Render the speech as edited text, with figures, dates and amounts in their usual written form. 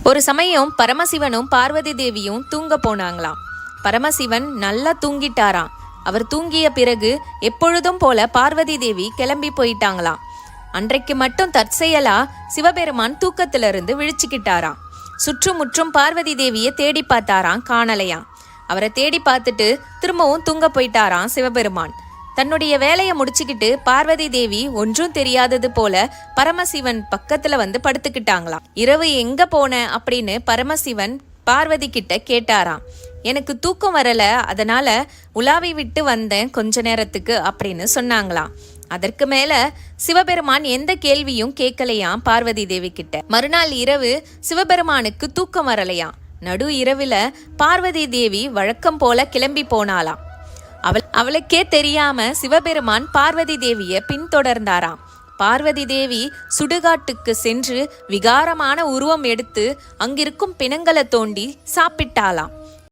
ஒரு சமயம் பரமசிவனும் பார்வதி தேவியும் தூங்க போனாங்களாம். பரமசிவன் நல்லா தூங்கிட்டாராம். அவர் தூங்கிய பிறகு எப்பொழுதும் போல பார்வதி தேவி கிளம்பி போயிட்டாங்களாம். அன்றைக்கு மட்டும் தற்செயலா சிவபெருமான் தூக்கத்திலிருந்து விழிச்சுக்கிட்டாராம். சுற்றுமுற்றும் பார்வதி தேவியை தேடி பார்த்தாராம், காணலையாம். அவரை தேடி பார்த்துட்டு திரும்பவும் தூங்க போயிட்டாராம் சிவபெருமான். தன்னுடைய வேலையை முடிச்சுக்கிட்டு பார்வதி தேவி ஒன்றும் தெரியாதது போல பரமசிவன் பக்கத்துல வந்து படுத்துக்கிட்டாங்களாம். இரவு எங்க போன அப்படின்னு பரமசிவன் பார்வதி கிட்ட கேட்டாராம். எனக்கு தூக்கம் வரல, அதனால உலாவி விட்டு வந்தேன் கொஞ்ச நேரத்துக்கு அப்படின்னு சொன்னாங்களாம். அதற்கு மேல சிவபெருமான் எந்த கேள்வியும் கேட்கலையாம் பார்வதி தேவி கிட்ட. மறுநாள் இரவு சிவபெருமானுக்கு தூக்கம் வரலையாம். நடு இரவுல பார்வதி தேவி வழக்கம் போல கிளம்பி போனாளாம். அவளுக்கே தெரியாம சிவபெருமான் பார்வதி தேவியை பின்தொடர்ந்தாராம். பார்வதி தேவி சுடுகாட்டுக்கு சென்று விகாரமான உருவம் எடுத்து அங்கிருக்கும் பிணங்களை தோண்டி சாப்பிட்டாளாம்.